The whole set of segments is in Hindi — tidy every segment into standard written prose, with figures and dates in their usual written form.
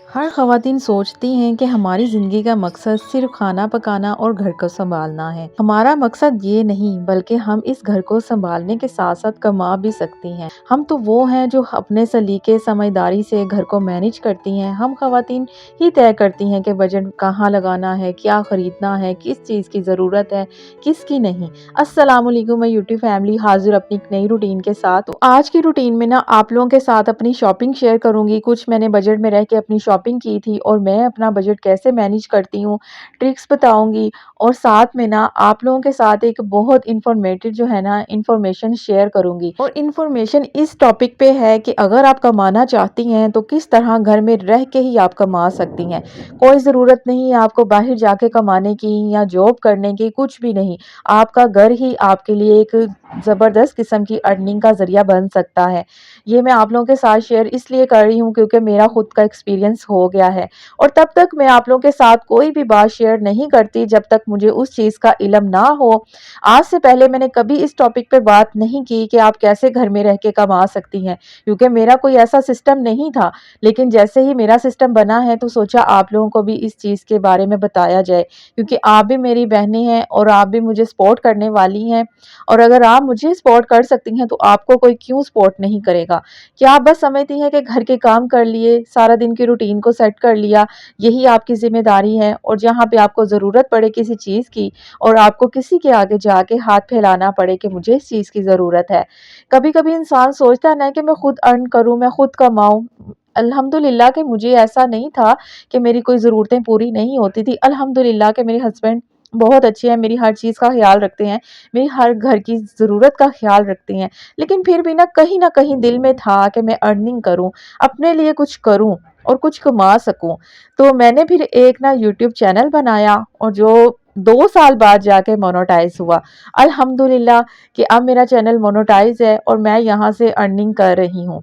हर ख़वातीन सोचती हैं कि हमारी ज़िंदगी का मकसद सिर्फ़ खाना पकाना और घर को सँभालना है। हमारा मकसद ये नहीं बल्कि हम इस घर को सँभालने के साथ-साथ कमा भी सकती हैं। हम तो वो हैं जो अपने सलीके समझदारी से घर को मैनेज करती हैं। हम ख़वातीन ही तय करती हैं कि बजट कहाँ लगाना है, क्या ख़रीदना है, किस चीज़ की ज़रूरत है, किसकी नहीं। अस्सलाम वालेकुम, मैं यूट्यूब फैमिली हाज़िर अपनी एक नई रूटीन के साथ। तो आज की रूटीन में ना आप लोगों के साथ अपनी शॉपिंग शेयर करूँगी। कुछ मैंने बजट में रह के अपनी शॉपिंग की थी और मैं अपना बजट कैसे मैनेज करती हूँ, ट्रिक्स बताऊँगी और साथ में ना आप लोगों के साथ एक बहुत इन्फॉर्मेटिव जो है ना इन्फॉर्मेशन शेयर करूँगी। और इन्फॉर्मेशन इस टॉपिक पे है कि अगर आप कमाना चाहती हैं तो किस तरह घर में रह के ही आप कमा सकती हैं। कोई ज़रूरत नहीं है आपको बाहर जाके कमाने की या जॉब करने की, कुछ भी नहीं। आपका घर ही आपके लिए एक ज़बरदस्त किस्म की अर्निंग का ज़रिया बन सकता है। ये मैं आप लोगों के साथ शेयर इसलिए कर रही हूँ क्योंकि मेरा खुद का एक्सपीरियंस हो गया है और तब तक मैं आप लोगों के साथ कोई भी बात शेयर नहीं करती जब तक मुझे उस चीज़ का इल्म ना हो। आज से पहले मैंने कभी इस टॉपिक पे बात नहीं की कि आप कैसे घर में रह के कमा सकती हैं, क्योंकि मेरा कोई ऐसा सिस्टम नहीं था। लेकिन जैसे ही मेरा सिस्टम बना है तो सोचा आप लोगों को भी इस चीज़ के बारे में बताया जाए, क्योंकि आप भी मेरी बहनें हैं और आप भी मुझे सपोर्ट करने वाली हैं। और अगर आप मुझे सपोर्ट कर सकती हैं तो आपको कोई क्यों सपोर्ट नहीं करेगा। क्या आप बस समझती हैं कि घर के काम कर लिए, सारा दिन की रूटीन को सेट कर लिया, यही आपकी ज़िम्मेदारी है और जहाँ पे आपको ज़रूरत पड़े किसी चीज़ की और आपको किसी के आगे जाके हाथ फैलाना पड़े कि मुझे इस चीज़ की ज़रूरत है। कभी-कभी इंसान सोचता है ना कि मैं खुद अर्न करूँ, मैं खुद कमाऊँ। अल्हम्दुलिल्लाह कि मुझे ऐसा नहीं था कि मेरी कोई ज़रूरतें पूरी नहीं होती थी। अल्हम्दुलिल्लाह कि मेरे हस्बैंड बहुत अच्छे हैं, मेरी हर चीज़ का ख़्याल रखते हैं, मेरी हर घर की ज़रूरत का ख़्याल रखते हैं। लेकिन फिर भी ना कहीं न कहीं दिल में था कि मैं अर्निंग करूँ, अपने लिए कुछ करूँ और कुछ कमा सकूँ। तो मैंने फिर एक ना यूट्यूब चैनल बनाया और जो 2 साल बाद जाके मोनेटाइज़ हुआ। अल्हम्दुलिल्लाह कि अब मेरा चैनल मोनेटाइज़ है और मैं यहाँ से अर्निंग कर रही हूँ।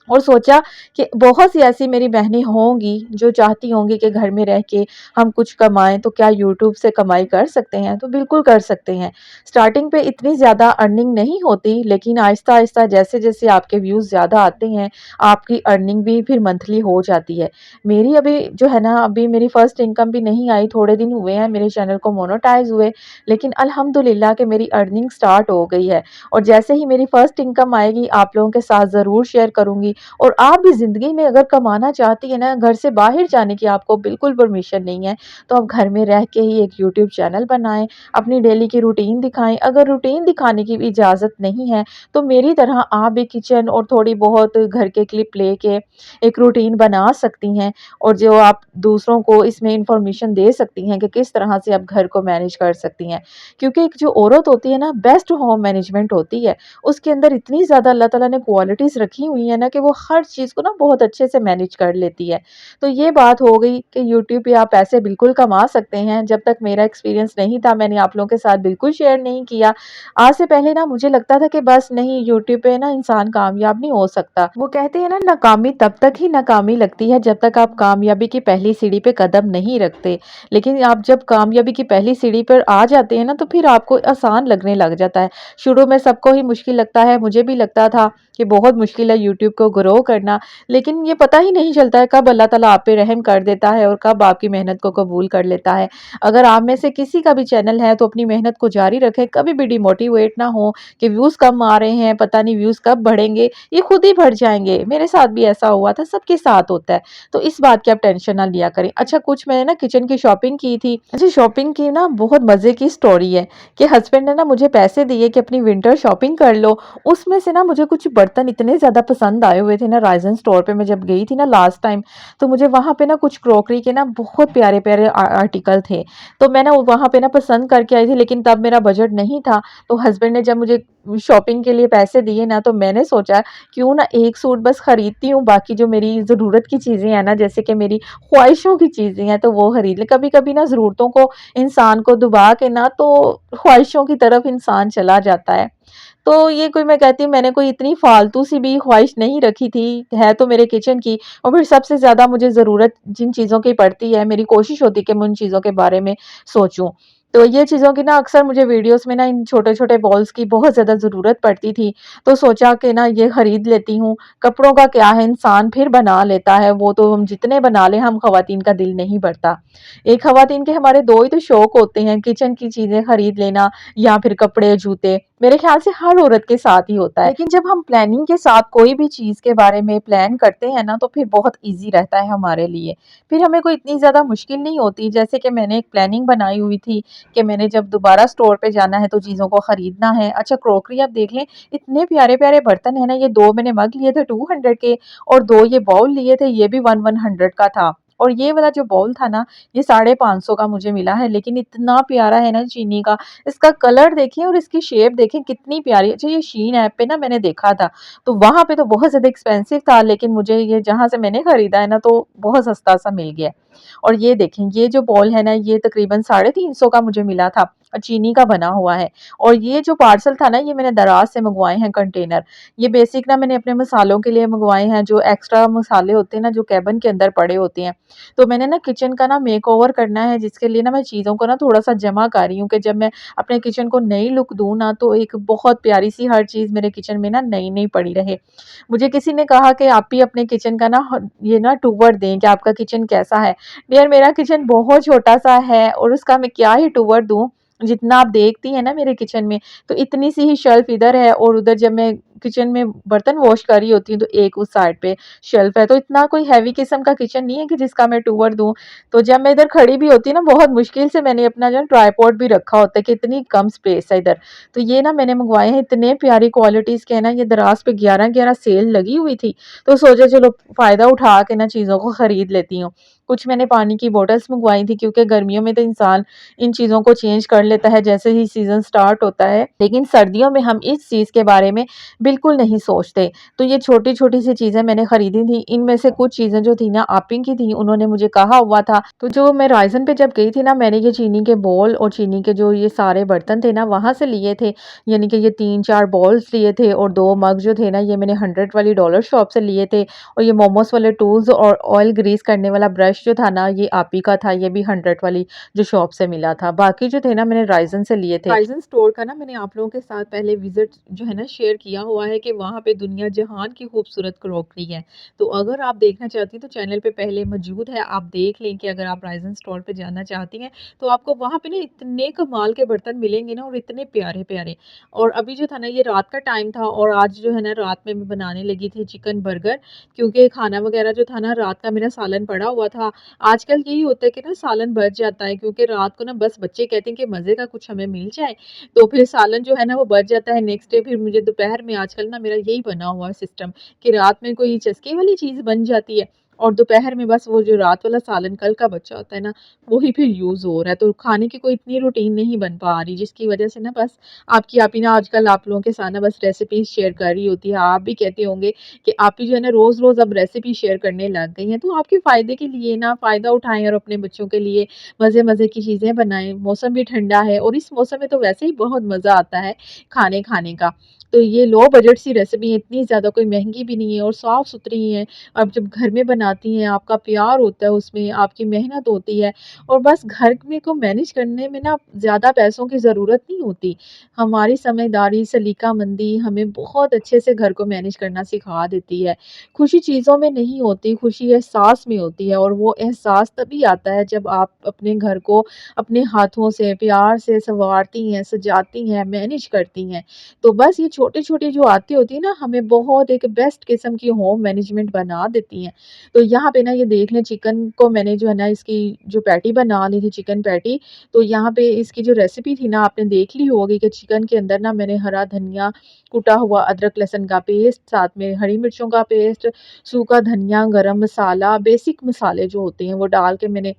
और सोचा कि बहुत सी ऐसी मेरी बहनें होंगी जो चाहती होंगी कि घर में रह के हम कुछ कमाएँ, तो क्या यूट्यूब से कमाई कर सकते हैं? तो बिल्कुल कर सकते हैं। स्टार्टिंग पे इतनी ज़्यादा अर्निंग नहीं होती, लेकिन आहिस्ता-आहिस्ता जैसे-जैसे आपके व्यूज़ ज़्यादा आते हैं, आपकी अर्निंग भी फिर मंथली हो जाती है। मेरी अभी जो है ना, अभी मेरी फर्स्ट इनकम भी नहीं आई, थोड़े दिन हुए हैं मेरे चैनल को मोनेटाइज़ हुए, लेकिन अल्हम्दुलिल्लाह कि मेरी अर्निंग स्टार्ट हो गई है और जैसे ही मेरी फर्स्ट इनकम आएगी, आप लोगों के साथ ज़रूर शेयर करूँगी। और आप भी ज़िंदगी में अगर कमाना चाहती हैं ना, घर से बाहर जाने की आपको बिल्कुल परमिशन नहीं है, तो आप घर में रह के ही एक यूट्यूब चैनल बनाएँ, अपनी डेली की रूटीन दिखाएँ। अगर रूटीन दिखाने की भी इजाज़त नहीं है, तो मेरी तरह आप भी किचन और थोड़ी बहुत घर के क्लिप लेके एक रूटीन बना सकती हैं और जो आप दूसरों को इसमें इन्फॉर्मेशन दे सकती हैं कि किस तरह से आप घर को मैनेज कर सकती हैं। क्योंकि एक जो औरत होती है ना, बेस्ट होम मैनेजमेंट होती है। उसके अंदर इतनी ज़्यादा अल्लाह ताला ने क्वालिटीज़ रखी हुई हैं ना कि वो हर चीज़ को ना बहुत अच्छे से मैनेज कर लेती है। तो ये बात हो गई कि यूट्यूब पे आप पैसे बिल्कुल कमा सकते हैं। जब तक मेरा एक्सपीरियंस नहीं था, मैंने आप लोगों के साथ बिल्कुल शेयर नहीं किया। आज से पहले ना मुझे लगता था कि बस नहीं, यूट्यूब पे ना इंसान कामयाब नहीं हो सकता। वो कहते हैं ना, नाकामी तब तक ही नाकामी लगती है जब तक आप कामयाबी की पहली सीढ़ी पे कदम नहीं रखते। लेकिन आप जब कामयाबी की पहली सीढ़ी पर आ जाते हैं ना, तो फिर आपको आसान लगने लग जाता है। शुरू में सबको ही मुश्किल लगता है, मुझे भी लगता था कि बहुत मुश्किल है यूट्यूब को ग्रो करना, लेकिन ये पता ही नहीं चलता है कब अल्लाह ताला आप पे रहम कर देता है और कब आपकी मेहनत को कबूल कर लेता है। अगर आप में से किसी का भी चैनल है तो अपनी मेहनत को जारी रखें, कभी भी डिमोटिवेट ना हो कि व्यूज़ कम आ रहे हैं, पता नहीं व्यूज़ कब बढ़ेंगे, ये खुद ही बढ़ जाएँगे। मेरे साथ भी ऐसा हुआ था, सबके साथ होता है, तो इस बात की आप टेंशन ना लिया करें। अच्छा, कुछ मैंने ना किचन की शॉपिंग की थी। अच्छा, शॉपिंग की ना बहुत मज़े की स्टोरी है कि हस्बैंड ने ना मुझे पैसे दिए कि अपनी विंटर शॉपिंग कर लो। उसमें से ना मुझे कुछ बर्तन इतने ज़्यादा पसंद आए हुए थे ना, राइज़न स्टोर पे मैं जब गई थी ना लास्ट टाइम, तो मुझे वहाँ पे ना कुछ क्रॉकरी के ना बहुत प्यारे-प्यारे आर्टिकल थे। तो मैं ना वहाँ पे ना पसंद करके आई थी, लेकिन तब मेरा बजट नहीं था। तो हस्बैंड ने जब मुझे शॉपिंग के लिए पैसे दिए ना, तो मैंने सोचा क्यों ना एक सूट बस खरीदती हूँ, बाकी जो मेरी ज़रूरत की चीज़ें हैं ना, जैसे कि मेरी ख्वाहिशों की चीज़ें हैं, तो वो खरीद लें। कभी-कभी ना ज़रूरतों को इंसान को दबा के ना तो ख्वाहिशों की तरफ इंसान चला जाता है। तो ये कोई, मैं कहती हूँ, मैंने कोई इतनी फालतू सी भी ख्वाहिश नहीं रखी थी, है तो मेरे किचन की। और फिर सबसे ज़्यादा मुझे ज़रूरत जिन चीज़ों की पड़ती है, मेरी कोशिश होती है कि मैं उन चीज़ों के बारे में सोचूँ। तो ये चीज़ों की ना अक्सर मुझे वीडियोज़ में ना इन छोटे-छोटे बॉल्स की बहुत ज़्यादा ज़रूरत पड़ती थी, तो सोचा कि ना ये खरीद लेती हूँ। कपड़ों का क्या है, इंसान फिर बना लेता है, वो तो हम जितने बना लें, हम ख़वातीन का दिल नहीं भरता। एक ख़वातीन के हमारे 2 ही तो शौक होते हैं, किचन की चीज़ें खरीद लेना या फिर कपड़े, जूते। मेरे ख़्याल से हर औरत के साथ ही होता है। लेकिन जब हम प्लानिंग के साथ कोई भी चीज़ के बारे में प्लान करते हैं ना, तो फिर बहुत ईज़ी रहता है हमारे लिए। फिर हमें कोई इतनी ज़्यादा मुश्किल नहीं होती, जैसे कि मैंने एक प्लानिंग बनाई हुई थी कि मैंने जब दोबारा स्टोर पे जाना है तो चीज़ों को खरीदना है। अच्छा, क्रॉकरी आप देख लें, इतने प्यारे-प्यारे बर्तन हैं ना, ये 2 मैंने मग लिए थे 200 के और 2 ये बाउल लिए थे, ये भी 1-100 का था। और ये वाला जो बाउल था ना, ये 550 का मुझे मिला है, लेकिन इतना प्यारा है ना चीनी का। इसका कलर देखिए और इसकी शेप देखें कितनी प्यारी। अच्छा, ये शीन ऐप पे ना मैंने देखा था, तो वहाँ पे तो बहुत ज़्यादा एक्सपेंसिव था, लेकिन मुझे ये जहाँ से मैंने खरीदा है ना, तो बहुत सस्ता-सा मिल गया। और ये देखें, ये जो बॉल है ना, ये तकरीबन 350 का मुझे मिला था। चीनी का बना हुआ है। और ये जो पार्सल था ना, ये मैंने दराज से मंगवाए हैं कंटेनर। ये बेसिक ना मैंने अपने मसालों के लिए मंगवाए हैं, जो एक्स्ट्रा मसाले होते हैं ना, जो केबिन के अंदर पड़े होते हैं। तो मैंने ना किचन का ना मेकओवर करना है, जिसके लिए ना मैं चीज़ों को ना थोड़ा-सा जमा कर रही हूँ कि जब मैं अपने किचन को नई लुक दूँ ना, तो एक बहुत प्यारी-सी हर चीज़ मेरे किचन में ना नई-नई पड़ी रहे। मुझे किसी ने कहा कि आप भी अपने किचन का ना ये ना टूर दें कि आपका किचन कैसा है। यार, मेरा किचन बहुत छोटा-सा है और उसका मैं क्या ही टूर दूँ। जितना आप देखती हैं ना मेरे किचन में, तो इतनी सी ही शेल्फ इधर है और उधर जब मैं किचन में बर्तन वॉश कर रही होती हूँ, तो एक उस साइड पे शेल्फ है। तो इतना कोई हेवी किस्म का किचन नहीं है कि जिसका मैं टूर दूँ। तो जब मैं इधर खड़ी भी होती हूँ ना, बहुत मुश्किल से मैंने अपना जो है ट्राइपॉड भी रखा होता है कि इतनी कम स्पेस है इधर। तो ये ना मैंने मँगवाए हैं, इतने प्यारी क्वालिटीज़ के हैं ना, ये दराज़ पे 11-11 सेल लगी हुई थी। तो सोचा चलो फ़ायदा उठा के ना चीज़ों को खरीद लेती हूँ। कुछ मैंने पानी की बॉटल्स मँगवाई थी, क्योंकि गर्मियों में तो इंसान इन चीज़ों को चेंज कर लेता है जैसे ही सीज़न स्टार्ट होता है। लेकिन सर्दियों में हम इस चीज़ के बारे में बिल्कुल नहीं सोचते। तो ये छोटी-छोटी सी चीज़ें मैंने खरीदी थी। इनमें से कुछ चीज़ें जो थी ना आप ही की थी, उन्होंने मुझे कहा हुआ था। तो जो मैं राइज़न पे जब गई थी ना, मैंने ये चीनी के बॉल और चीनी के जो ये सारे बर्तन थे ना, वहाँ से लिए थे। यानी कि ये 3-4 बॉल्स लिए थे और 2 मग जो थे ना, ये मैंने 100 वाली डॉलर शॉप से लिए थे। और ये मोमोस वाले टूल्स और ऑयल ग्रीस करने वाला ब्रश जो था ना, ये आप ही का था, ये भी 100 वाली जो शॉप से मिला था। बाकी जो थे ना मैंने राइज़न से लिए थे। राइज़न स्टोर का ना मैंने आप लोगों के साथ पहले विज़िट जो है ना शेयर किया हुआ है कि वहाँ पे दुनिया जहान की खूबसूरत क्रॉकरी है। तो अगर आप देखना चाहती हैं तो चैनल पे पहले मौजूद है, आप देख लें कि अगर आप राइज़न स्टोर पे जाना चाहती हैं, तो आपको वहाँ पे ना इतने कमाल के बर्तन मिलेंगे ना और इतने प्यारे-प्यारे। और अभी जो था ना ये रात का टाइम था और आज जो है ना रात में मैं बनाने लगी थी चिकन बर्गर, क्योंकि खाना वगैरह जो था ना रात का मेरा सालन पड़ा हुआ था। आजकल यही होता है कि ना सालन बच जाता है, क्योंकि रात को ना बस बच्चे कहते हैं कि मज़े का कुछ हमें मिल जाए, तो फिर सालन जो है ना वो बच जाता है। नेक्स्ट डे फिर मुझे दोपहर में आजकल ना मेरा यही बना हुआ है सिस्टम कि रात में कोई चस्के वाली चीज़ बन जाती है और दोपहर में बस वो जो रात वाला सालन कल का बचा होता है ना, वही फिर यूज़ हो रहा है। तो खाने की कोई इतनी रूटीन नहीं बन पा रही, जिसकी वज़ह से ना बस आपकी आप ही ना आजकल आप लोगों के साथ ना बस रेसिपीज़ शेयर कर रही होती है। आप भी कहते होंगे कि आप ही जो है ना रोज़-रोज़ अब रेसिपी शेयर करने लग गई हैं। तो आपके फ़ायदे के लिए ना फ़ायदा उठाएँ और अपने बच्चों के लिए मज़े-मज़े की चीज़ें बनाएँ। मौसम भी ठंडा है और इस मौसम में तो वैसे ही बहुत मज़ा आता है खाने खाने का। तो ये लो बजट सी रेसिपी इतनी ज़्यादा कोई महँगी भी नहीं है और साफ़-सुथरी है। आप जब घर में बनाती हैं, आपका प्यार होता है उसमें, आपकी मेहनत होती है और बस घर में को मैनेज करने में ना ज़्यादा पैसों की ज़रूरत नहीं होती। हमारी समझदारी, सलीका-मंदी हमें बहुत अच्छे से घर को मैनेज करना सिखा देती है। खुशी चीज़ों में नहीं होती, खुशी एहसास में होती है और वो एहसास तभी आता है जब आप अपने घर को अपने हाथों से प्यार से सँवारती हैं, सजाती हैं, मैनेज करती हैं। तो बस ये छोटी-छोटी जो आदतें होती हैं ना, हमें बहुत एक बेस्ट किस्म की होम मैनेजमेंट बना देती हैं। तो यहाँ पे ना ये देख लें, चिकन को मैंने जो है ना इसकी जो पैटी बना ली थी, चिकन पैटी, तो यहाँ पे इसकी जो रेसिपी थी ना आपने देख ली होगी कि चिकन के अंदर ना मैंने हरा धनिया, कुटा हुआ अदरक लहसुन का पेस्ट, साथ में हरी मिर्चों का पेस्ट, सूखा धनिया, गरम मसाला, बेसिक मसाले जो होते हैं वो डाल के मैंने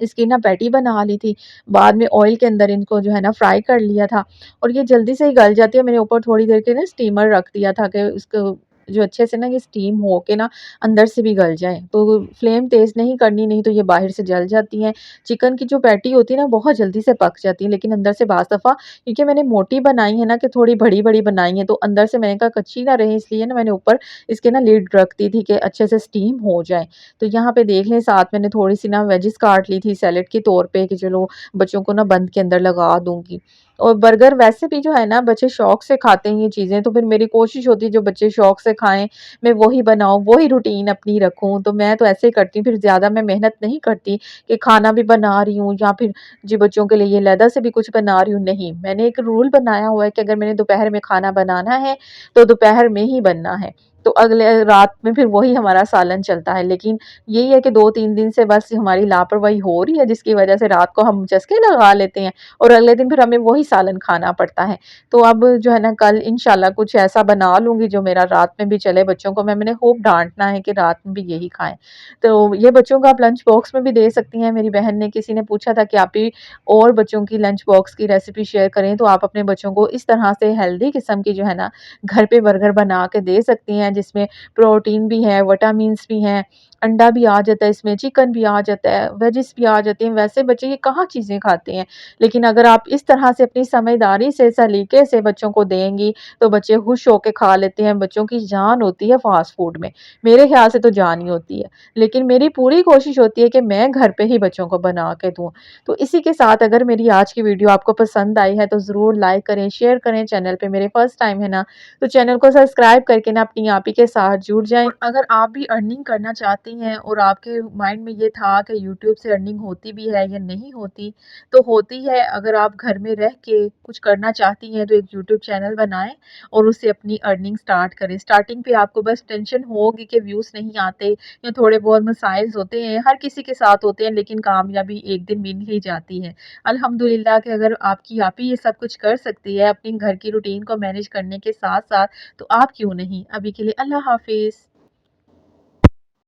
इसकी ना पैटी बना ली थी। बाद में ऑयल के अंदर इनको जो है ना फ्राई कर लिया था और ये जल्दी से ही गल जाती है। मैंने ऊपर थोड़ी देर के ना स्टीमर रख दिया था कि उसको जो अच्छे से ना ये स्टीम होके ना अंदर से भी गल जाएँ। तो फ्लेम तेज़ नहीं करनी, नहीं तो ये बाहर से जल जाती हैं। चिकन की जो पैटी होती है ना बहुत जल्दी से पक जाती है, लेकिन अंदर से बाज़ दफ़ा क्योंकि मैंने मोटी बनाई है ना कि थोड़ी बड़ी-बड़ी बनाई है, तो अंदर से मैंने कहा कच्ची ना रहे, इसलिए ना मैंने ऊपर इसके ना लिड रख दी थी कि अच्छे से स्टीम हो जाए। तो यहाँ पे देख लें, साथ मैंने थोड़ी-सी ना वेजिस काट ली थी सैलेड के तौर पे कि चलो बच्चों को ना बंद के अंदर लगा दूँगी। और बर्गर वैसे भी जो है ना बच्चे शौक से खाते हैं ये चीज़ें, तो फिर मेरी कोशिश होती है जो बच्चे शौक से खाएँ, मैं वही बनाऊँ, वही रूटीन अपनी रखूँ। तो मैं तो ऐसे ही करती हूँ, फिर ज़्यादा मैं मेहनत नहीं करती कि खाना भी बना रही हूँ या फिर जी बच्चों के लिए ये अलहदा से भी कुछ बना रही हूँ, नहीं। मैंने एक रूल बनाया हुआ है कि अगर मैंने दोपहर में खाना बनाना है, तो दोपहर में ही बनना है। तो अगले रात में फिर वही हमारा सालन चलता है। लेकिन यही है कि 2-3 दिन से बस हमारी लापरवाही हो रही है, जिसकी वजह से रात को हम चस्के लगा लेते हैं और अगले दिन फिर हमें वही सालन खाना पड़ता है। तो अब जो है ना कल इंशाल्लाह कुछ ऐसा बना लूँगी जो मेरा रात में भी चले, बच्चों को मैंने खूब डाँटना है कि रात में भी यही खाएँ। तो ये बच्चों को आप लंच बॉक्स में भी दे सकती हैं। मेरी बहन ने किसी ने पूछा था कि आप भी और बच्चों की लंच बॉक्स की रेसिपी शेयर करें, तो आप अपने बच्चों को इस तरह से हेल्दी किस्म की जो है ना घर पे बर्गर बना के दे सकती हैं, जिसमें प्रोटीन भी है, विटामिन्स भी हैं, अंडा भी आ जाता है इसमें, चिकन भी आ जाता है, वेजिस भी आ जाते हैं। वैसे बच्चे ये कहाँ चीज़ें खाते हैं। लेकिन अगर आप इस तरह से अपनी समझदारी से, सलीके से बच्चों को देंगी, तो बच्चे खुश होके खा लेते हैं। बच्चों की जान होती है फ़ास्ट फ़ूड में, मेरे ख़्याल से तो जान ही होती है। लेकिन मेरी पूरी कोशिश होती है कि मैं घर पे ही बच्चों को बना के दूँ। तो इसी के साथ अगर मेरी आज की वीडियो आपको पसंद आई है, तो ज़रूर लाइक करें, शेयर करें। चैनल पे मेरे फर्स्ट टाइम है ना, तो चैनल को सब्सक्राइब करके ना अपनी आप ही के साथ जुड़ जाएँ। अगर आप भी अर्निंग करना चाहती हैं और आपके माइंड में ये था कि यूट्यूब से अर्निंग होती भी है या नहीं होती, तो होती है। अगर आप घर में रह के कुछ करना चाहती हैं, तो एक यूट्यूब चैनल बनाएँ और उससे अपनी अर्निंग स्टार्ट करें। स्टार्टिंग पे आपको बस टेंशन होगी कि व्यूज़ नहीं आते या थोड़े बहुत मसाइल्स होते हैं, हर किसी के साथ होते हैं, लेकिन कामयाबी एक दिन मिल ही जाती है। अल्हम्दुलिल्लाह कि अगर आपकी आप ही ये सब कुछ कर सकती है अपनी घर की रूटीन को मैनेज करने के साथ-साथ, तो आप क्यों नहीं? अभी के लिए अल्लाह हाफ़िज़।